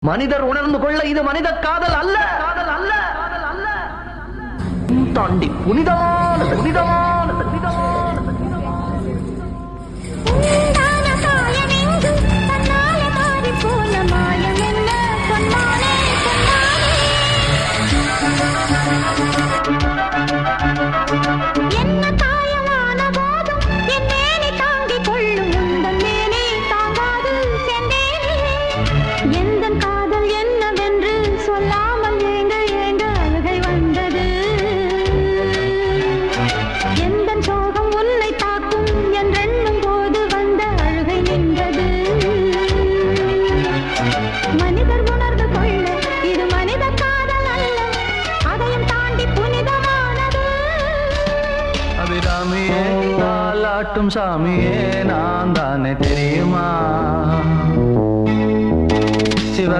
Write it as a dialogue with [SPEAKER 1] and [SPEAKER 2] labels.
[SPEAKER 1] மனிதர் உணர்ந்து கொள்ள இது மனித காதல் அல்ல, காதல் அல்ல, காதல் அல்ல, தாண்டி புனிதமான புனிதமான புனிதமான அபிராமியே தாலாட்டும் சாமியே நான் தானே தெரியுமா சிவ